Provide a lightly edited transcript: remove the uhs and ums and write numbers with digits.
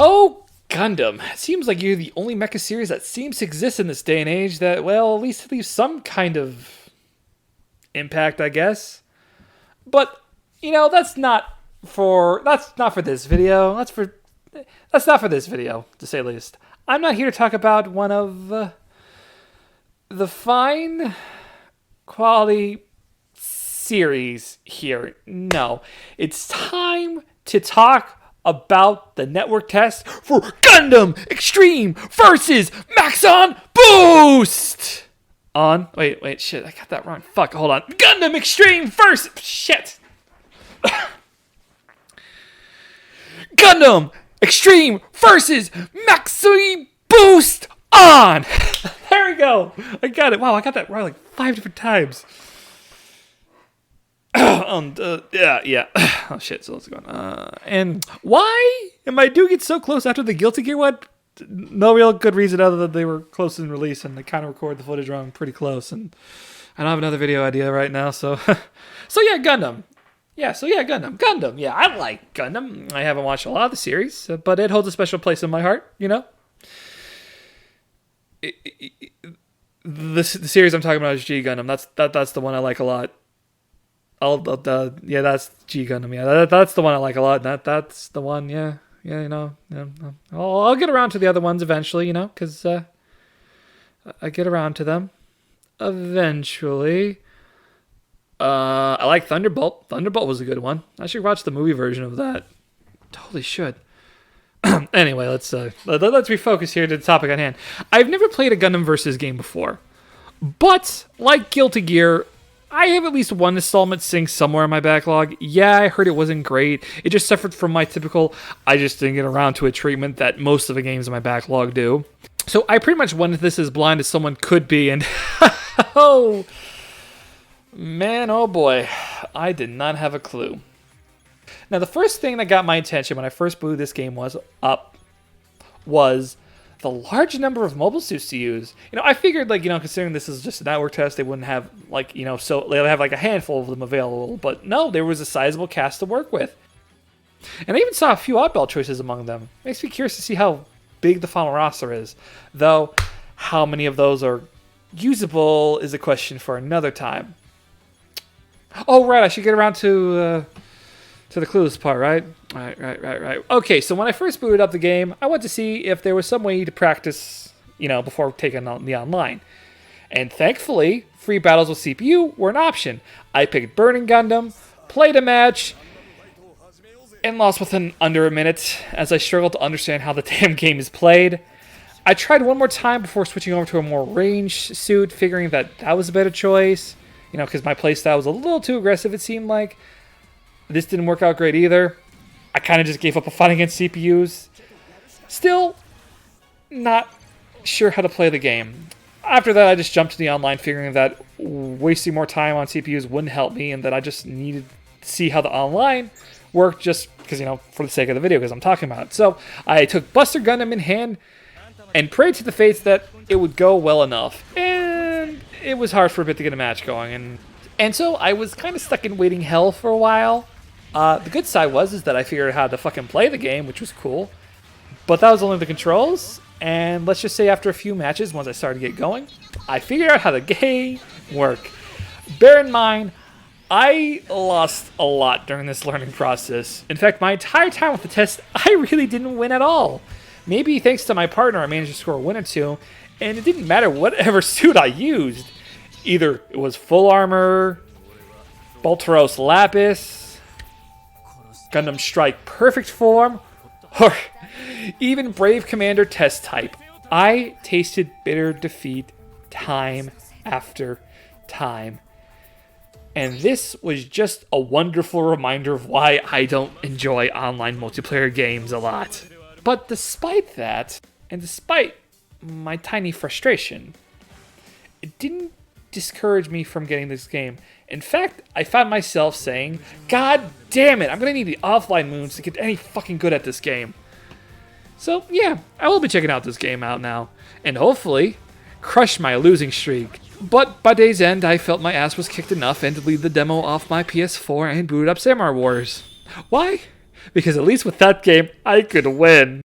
Oh, Gundam. It seems like you're the only mecha series that seems to exist in this day and age that, well, at least leaves some kind of impact, I guess. But, you know, that's not for this video. That's not for this video, to say the least. I'm not here to talk about one of the fine quality series here. No, it's time to talk about the network test for Gundam Extreme versus Maxiboost! Wait, shit, I got that wrong. Fuck, hold on. Gundam Extreme versus... Shit! Gundam Extreme versus Maxiboost on! There we go! I got it. Wow, I got that wrong like 5 different times. Yeah. Oh shit, so let's go on. And why am I doing it so close after the Guilty Gear one? No real good reason other than they were close in release and they kind of recorded the footage wrong pretty close. And I don't have another video idea right now, so... Gundam. Gundam. Yeah, I like Gundam. I haven't watched a lot of the series, but it holds a special place in my heart, you know? The series I'm talking about is G Gundam. That's the one I like a lot. That's G Gundam. Yeah, that's the one I like a lot. That's the one. Yeah. You know. I'll get around to the other ones eventually. You know, because I get around to them eventually. I like Thunderbolt. Thunderbolt was a good one. I should watch the movie version of that. Totally should. Anyway, let's refocus here to the topic at hand. I've never played a Gundam Versus game before, but like Guilty Gear, I have at least one installment synced somewhere in my backlog. Yeah, I heard it wasn't great. It just suffered from my typical, I just didn't get around to it treatment that most of the games in my backlog do. So I pretty much went into this as blind as someone could be, and oh man, oh boy, I did not have a clue. Now, the first thing that got my attention when I first booted this game was the large number of mobile suits to use. You know, I figured, considering this is just a network test, they wouldn't have, so they'll have, a handful of them available. But no, there was a sizable cast to work with. And I even saw a few oddball choices among them. Makes me curious to see how big the final roster is. Though, how many of those are usable is a question for another time. Oh, right, I should get around to the clueless part, right? Right. Okay, so when I first booted up the game, I wanted to see if there was some way to practice, before taking on the online. And thankfully, free battles with CPU were an option. I picked Burning Gundam, played a match, and lost within under a minute, as I struggled to understand how the damn game is played. I tried one more time before switching over to a more ranged suit, figuring that was a better choice, because my playstyle was a little too aggressive, it seemed like. This didn't work out great either. I kind of just gave up a fight against CPUs. Still, not sure how to play the game. After that, I just jumped to the online, figuring that wasting more time on CPUs wouldn't help me, and that I just needed to see how the online worked, just because, for the sake of the video, because I'm talking about it. So I took Buster Gundam in hand and prayed to the fates that it would go well enough. And it was hard for a bit to get a match going, and so I was kind of stuck in waiting hell for a while. The good side is that I figured out how to fucking play the game, which was cool. But that was only the controls, and let's just say after a few matches, once I started to get going, I figured out how the game worked. Bear in mind, I lost a lot during this learning process. In fact, my entire time with the test, I really didn't win at all. Maybe thanks to my partner, I managed to score a win or two, and it didn't matter whatever suit I used. Either it was full armor, Bolteros Lapis, Gundam Strike Perfect Form, or even Brave Commander Test Type. I tasted bitter defeat time after time. And this was just a wonderful reminder of why I don't enjoy online multiplayer games a lot. But despite that, and despite my tiny frustration, it didn't discourage me from getting this game. In fact, I found myself saying, God damn it, I'm going to need the offline moons to get any fucking good at this game. So yeah, I will be checking out this game out now, and hopefully crush my losing streak. But by day's end, I felt my ass was kicked enough and to leave the demo off my PS4 and boot up Samurai Wars. Why? Because at least with that game, I could win.